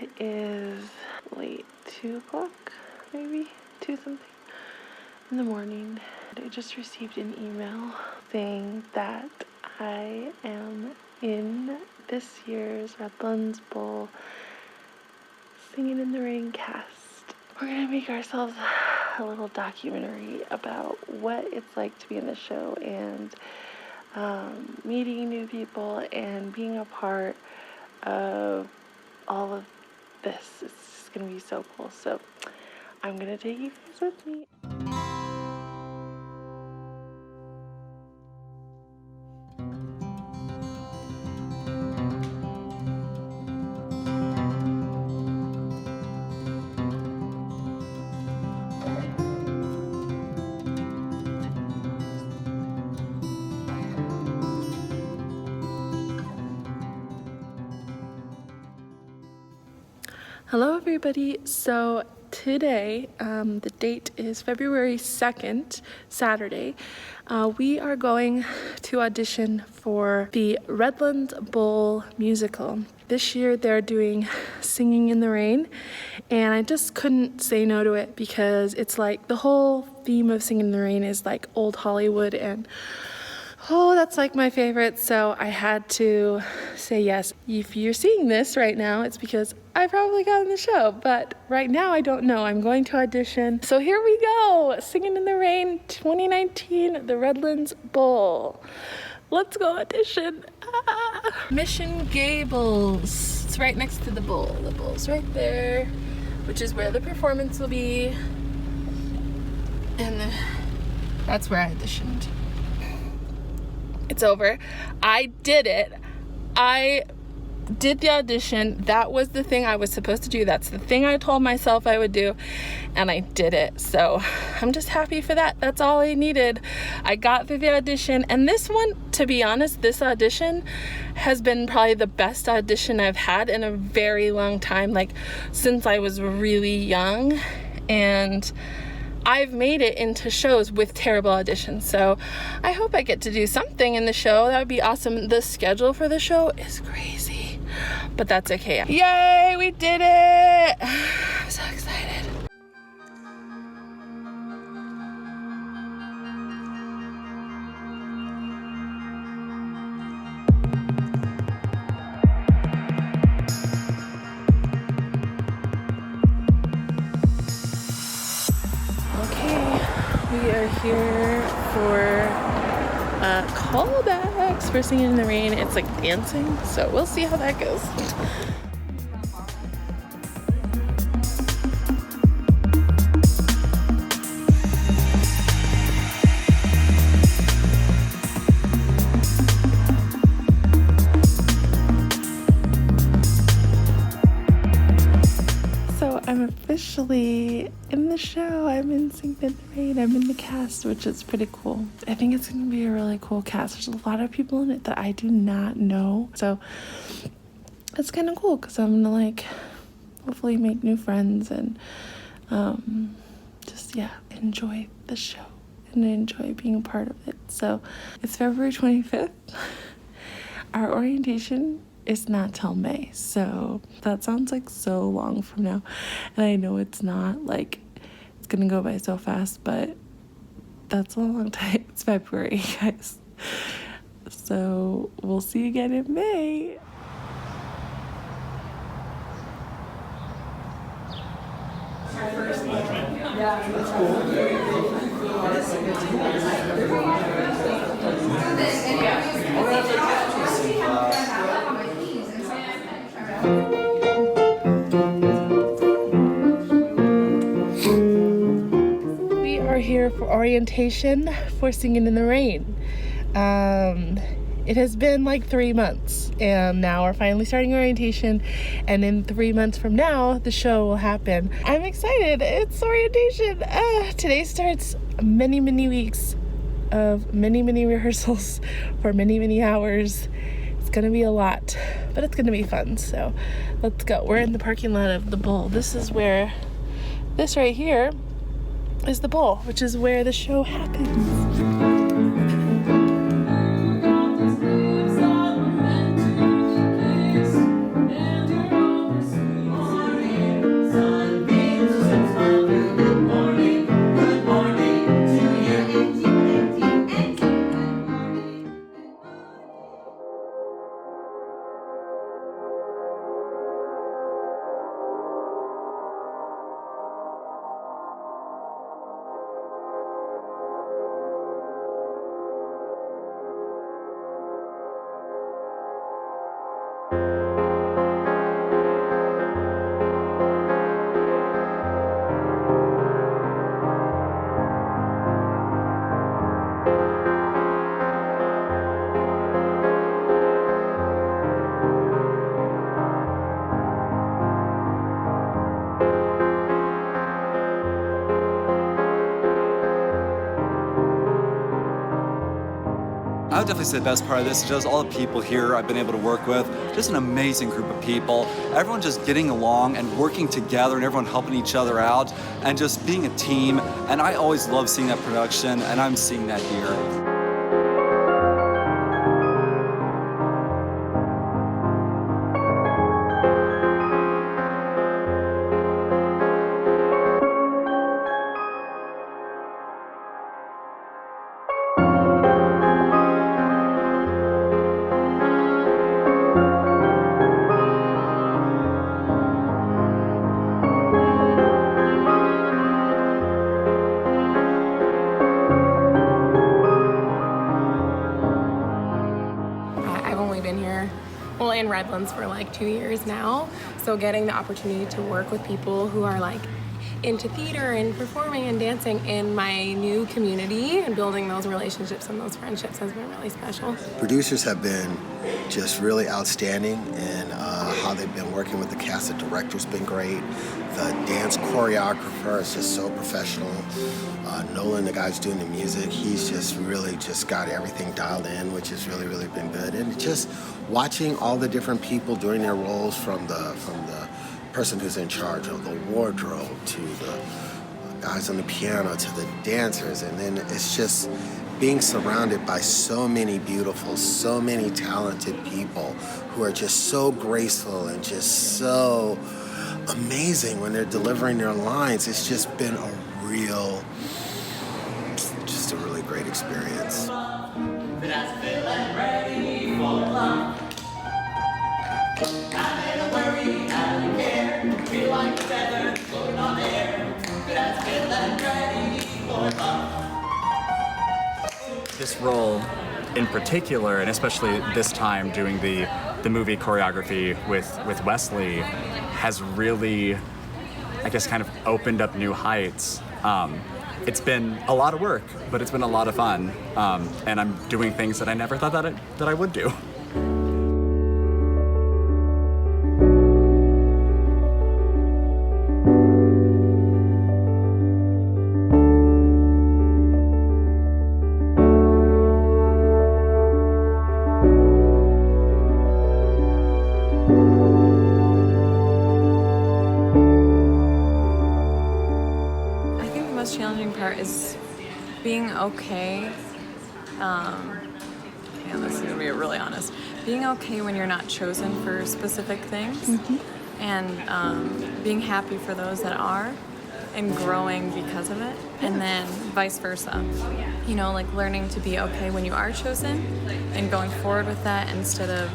It is late 2 o'clock, maybe 2 something in the morning. I just received an email saying that I am in this year's Redlands Bowl Singin' in the Rain cast. We're gonna make ourselves a little documentary about what it's like to be in the show and meeting new people and being a part of all of this. It's just gonna be so cool. So I'm gonna take you guys with me. Hello everybody. So today, the date is February 2nd, Saturday. We are going to audition for the Redlands Bowl musical. This year they're doing Singing in the Rain, and I just couldn't say no to it because it's like the whole theme of Singing in the Rain is like old Hollywood, and oh, that's like my favorite, so I had to say yes. If you're seeing this right now, it's because I probably got in the show, but right now I don't know. I'm going to audition. So here we go, Singin' in the Rain 2019, the Redlands Bowl. Let's go audition. Mission Gables. It's right next to the bowl. The bowl's right there, which is where the performance will be. And that's where I auditioned. It's over. I did it. I did the audition. That was the thing I was supposed to do. That's the thing I told myself I would do, and I did it. So I'm just happy for that. That's all I needed. I got through the audition, and this one, to be honest, this audition has been probably the best audition I've had in a very long time, like since I was really young. And I've made it into shows with terrible auditions, so I hope I get to do something in the show. That would be awesome. The schedule for the show is crazy, but that's okay. Yay, we did it! I'm so excited. We are here for callbacks for Singing in the Rain. It's like dancing, so we'll see how that goes. I'm officially in the show. I'm in Singin' in the Rain. I'm in the cast, which is pretty cool. I think it's going to be a really cool cast. There's a lot of people in it that I do not know. So it's kind of cool because I'm going to like hopefully make new friends and just, yeah, enjoy the show and enjoy being a part of it. So it's February 25th. Our orientation is not till May, so that sounds like so long from now, and I know it's not. Like, it's gonna go by so fast, but that's a long time. It's February, guys, so we'll see you again in May. Yeah, that's cool. We are here for orientation for Singin' in the Rain. It has been like 3 months, and now we're finally starting orientation, and in 3 months from now the show will happen. I'm excited. It's orientation. Today starts many weeks of many rehearsals for many hours. It's gonna be a lot, but it's gonna be fun. So let's go. We're in the parking lot of the bowl. This right here is the bowl, which is where the show happens. would definitely say the best part of this is just all the people here I've been able to work with. Just an amazing group of people. Everyone just getting along and working together and everyone helping each other out and just being a team. And I always love seeing that production, and I'm seeing that here. In Redlands for like 2 years now, so getting the opportunity to work with people who are like into theater and performing and dancing in my new community and building those relationships and those friendships has been really special. Producers have been just really outstanding in how they've been working with the cast. The director's been great. The dance choreographer is just so professional. Nolan, the guy's doing the music, he's just really just got everything dialed in, which has really, really been good. And just watching all the different people doing their roles, from the person who's in charge of the wardrobe to the guys on the piano to the dancers, and then it's just being surrounded by so many beautiful, so many talented people who are just so graceful and just so amazing when they're delivering their lines. It's just been a really great experience. This role in particular, and especially this time doing the movie choreography with Wesley, has really, I guess, kind of opened up new heights. It's been a lot of work, but it's been a lot of fun, and I'm doing things that I never thought that I would do. Challenging part is being okay. This is gonna be really honest. Being okay when you're not chosen for specific things, and being happy for those that are, and growing because of it, and then vice versa. You know, like learning to be okay when you are chosen, and going forward with that instead of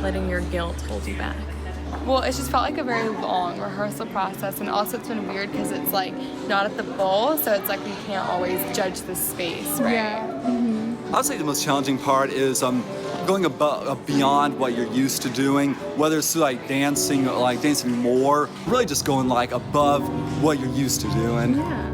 letting your guilt hold you back. Well, it's just felt like a very long rehearsal process, and also it's been weird because it's like not at the bowl, so it's like we can't always judge the space, right? Yeah. I would say the most challenging part is going beyond what you're used to doing, whether it's like dancing more, really just going like above what you're used to doing. Yeah.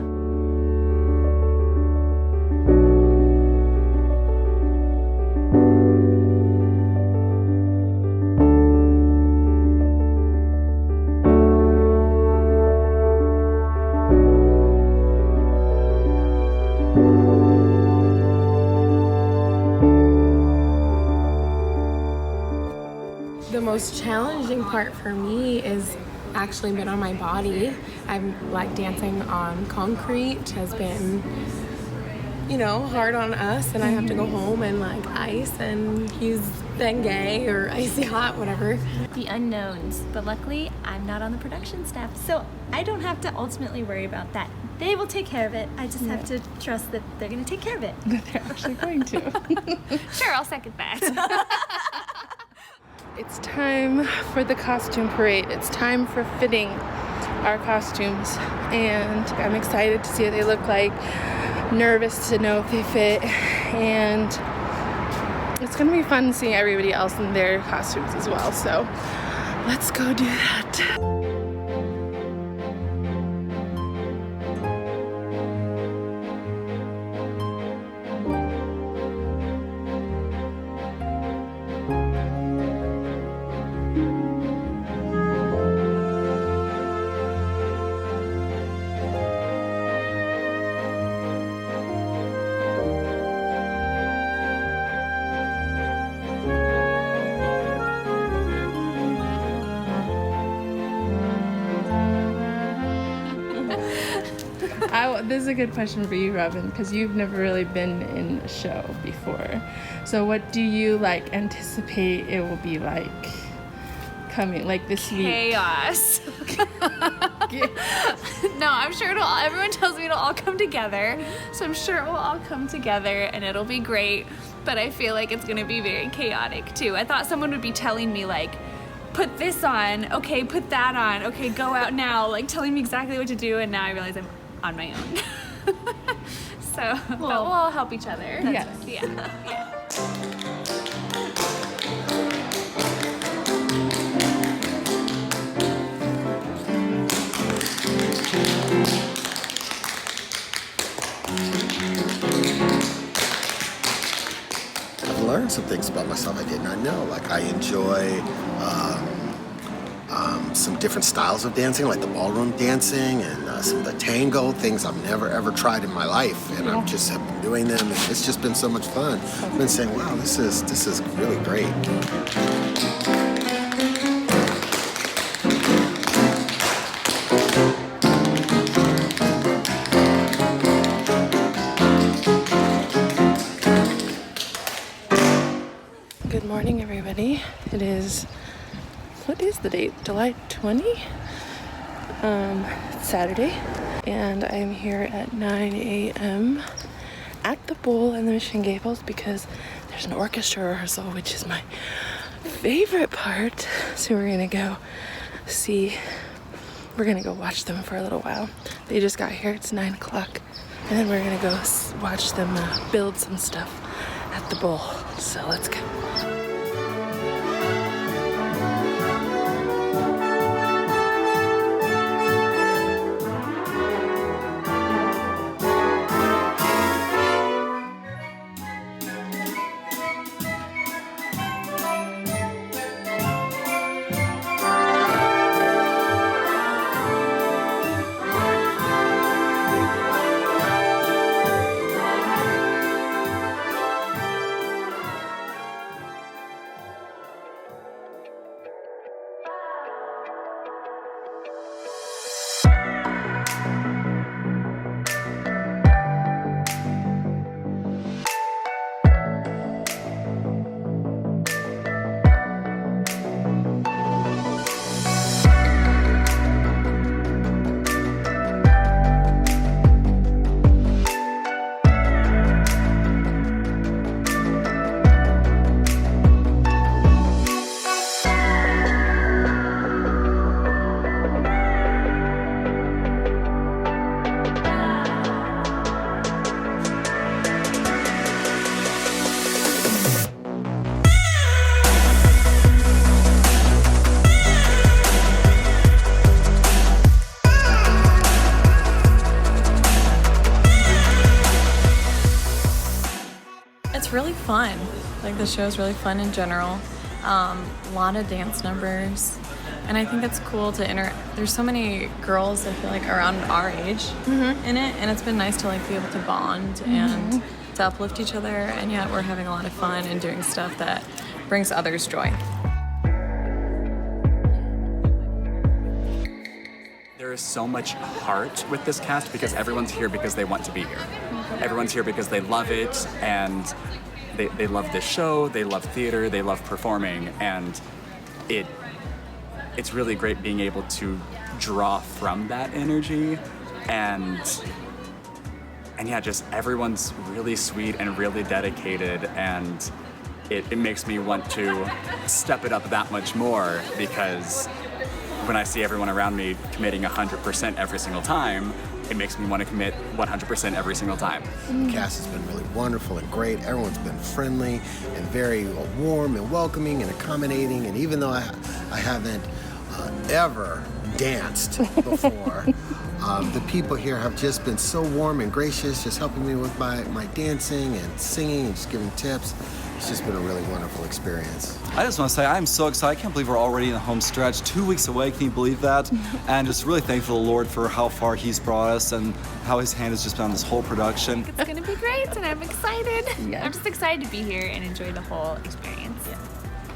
The most challenging part for me is actually been on my body. I'm like dancing on concrete has been, you know, hard on us, and I have to go home and like ice, and he's Bengay or icy hot, whatever. The unknowns, but luckily I'm not on the production staff, so I don't have to ultimately worry about that. They will take care of it. I just have to trust that they're going to take care of it. They're actually going to. Sure, I'll second that. It's time for the costume parade. It's time for fitting our costumes, and I'm excited to see what they look like, nervous to know if they fit, and it's gonna be fun seeing everybody else in their costumes as well, so let's go do that. This is a good question for you, Robin, because you've never really been in a show before. So what do you like anticipate it will be like coming, like this week? Chaos. No, I'm sure everyone tells me it'll all come together. So I'm sure it will all come together and it'll be great. But I feel like it's gonna be very chaotic too. I thought someone would be telling me like, put this on, okay, put that on, okay, go out now, like telling me exactly what to do, and now I realize I'm on my own. So, but we'll all help each other. Yes. Yeah. I've learned some things about myself I did not know. Like I enjoy some different styles of dancing, like the ballroom dancing and some of the tango things I've never ever tried in my life, and I've just have been doing them. And it's just been so much fun. I've been saying, wow, this is really great. Good morning, everybody. It is, what is the date? July 20? It's Saturday, and I'm here at 9 a.m. at the Bowl in the Mission Gables because there's an orchestra rehearsal, which is my favorite part. So we're gonna go watch them for a little while. They just got here, it's 9 o'clock, and then we're gonna go watch them build some stuff at the Bowl. So let's go. It's really fun. Like the show's really fun in general. A lot of dance numbers. And I think it's cool to there's so many girls I feel like around our age in it, and it's been nice to like be able to bond and to uplift each other, and yet we're having a lot of fun and doing stuff that brings others joy. There is so much heart with this cast because everyone's here because they want to be here. Everyone's here because they love it, and they love this show, they love theater, they love performing, and it's really great being able to draw from that energy, and yeah, just everyone's really sweet and really dedicated, and it makes me want to step it up that much more, because when I see everyone around me committing 100% every single time, it makes me want to commit 100% every single time. The cast has been really wonderful and great. Everyone's been friendly and very warm and welcoming and accommodating. And even though I haven't ever danced before, the people here have just been so warm and gracious, just helping me with my dancing and singing and just giving tips. It's just been a really wonderful experience. I just want to say I'm so excited. I can't believe we're already in the home stretch. 2 weeks away, can you believe that? And just really thankful to the Lord for how far He's brought us and how His hand has just been on this whole production. It's gonna be great, and I'm excited. Yes. I'm just excited to be here and enjoy the whole experience.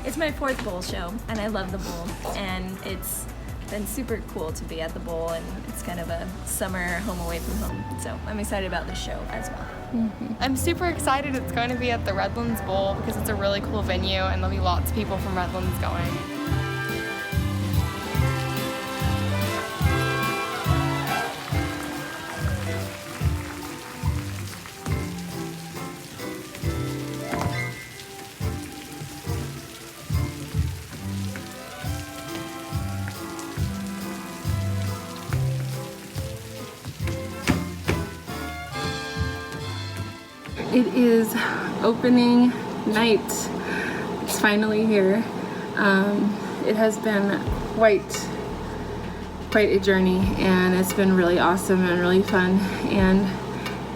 It's my 4th Bowl show, and I love the Bowl. And it's been super cool to be at the bowl, and it's kind of a summer home away from home. So I'm excited about this show as well. I'm super excited it's going to be at the Redlands Bowl because it's a really cool venue and there'll be lots of people from Redlands going. It is opening night. It's finally here. It has been quite a journey, and it's been really awesome and really fun, and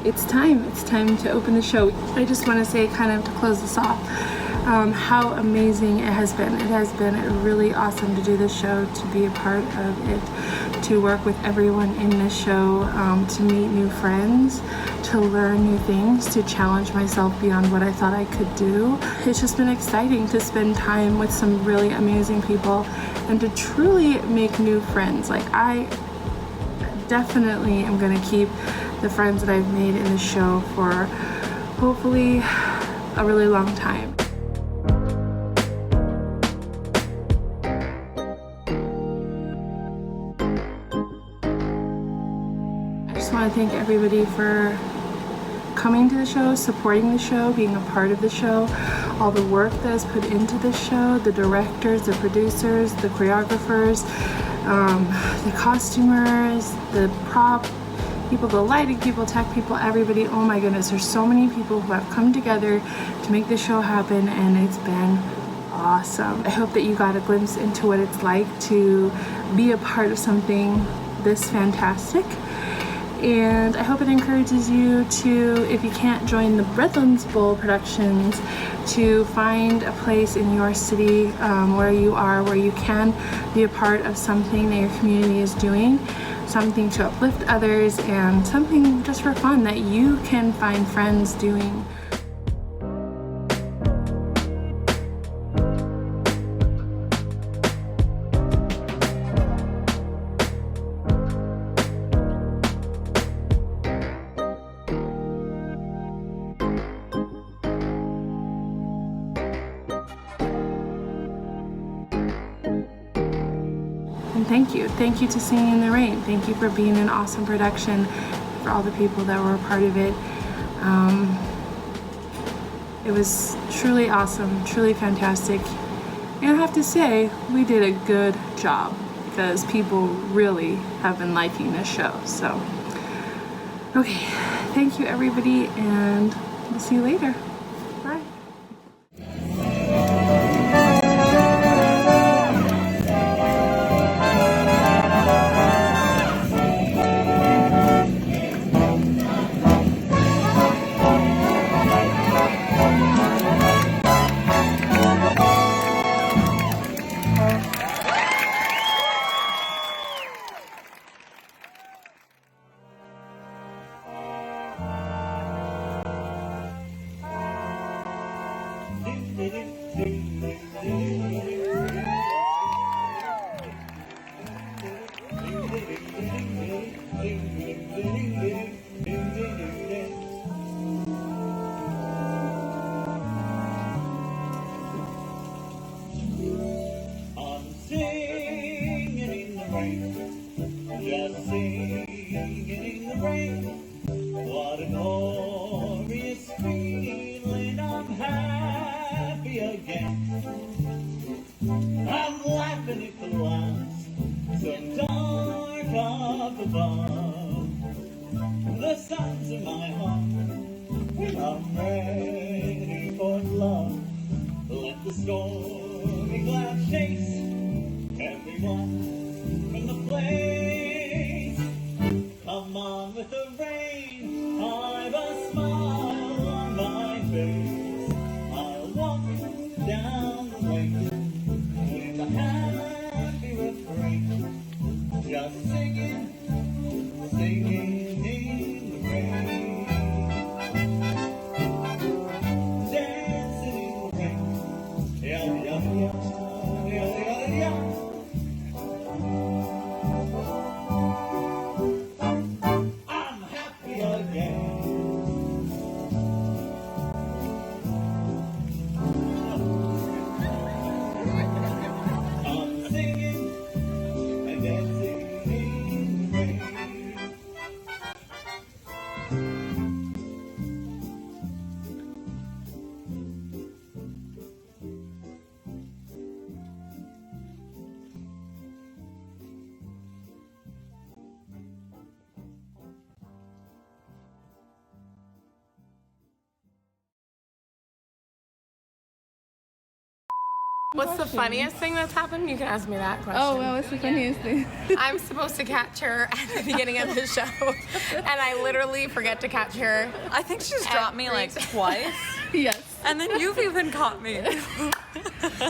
it's time to open the show. I just want to say, kind of to close this off, how amazing it has been. It has been really awesome to do this show, to be a part of it, to work with everyone in this show, to meet new friends, to learn new things, to challenge myself beyond what I thought I could do. It's just been exciting to spend time with some really amazing people and to truly make new friends. Like, I definitely am gonna keep the friends that I've made in the show for hopefully a really long time. I just want to thank everybody for coming to the show, supporting the show, being a part of the show, all the work that is put into the show, the directors, the producers, the choreographers, the costumers, the prop people, the lighting people, tech people, everybody. Oh my goodness, there's so many people who have come together to make this show happen, and it's been awesome. I hope that you got a glimpse into what it's like to be a part of something this fantastic. And I hope it encourages you to, if you can't join the Redlands Bowl productions, to find a place in your city where you are, where you can be a part of something that your community is doing, something to uplift others, and something just for fun that you can find friends doing. And thank you to Singing in the Rain. Thank you for being an awesome production, for all the people that were a part of it. It was truly awesome, truly fantastic. And I have to say, we did a good job because people really have been liking this show. So, okay, thank you everybody, and we'll see you later. Bye. Just singing in the rain. What a glorious feeling. I'm happy again. I'm laughing at the clouds so dark up above. The sun's in my heart. I'm ready for love. Let the stormy clouds chase everyone from the place. Come on with the rain, I've a smile on my face. I'll walk down the lane with a happy refrain, just singing, singing in the rain. Dancing in the rain, yeah, yeah, yeah, yeah, yeah, yeah. What's the funniest thing that's happened? You can ask me that question. Oh, well, what's the funniest thing? I'm supposed to catch her at the beginning of the show, and I literally forget to catch her. I think she's dropped me like twice. Yes. And then you've even caught me.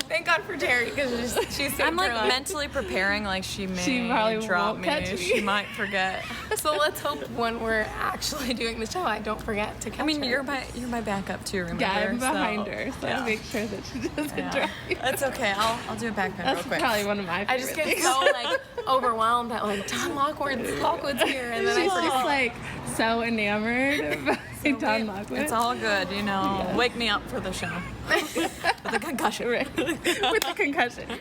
Thank God for Terry, because she's saved I'm like her life. mentally preparing, like she may probably drop won't me. catch me. She might forget. So let's hope when we're actually doing the show, I don't forget to catch her. I mean, you're my backup too. Remember? Yeah, I'm behind So, her, so yeah. I make sure that she doesn't Yeah. drop you. That's okay. I'll do a backpedal real That's quick. probably one of my favorite I just get things. so like overwhelmed at like John Lockwood's here, and then I She's forget. just like so enamored by John Lockwood. It's all good, you know. Wake me up for the show with a concussion. Right. With the concussion.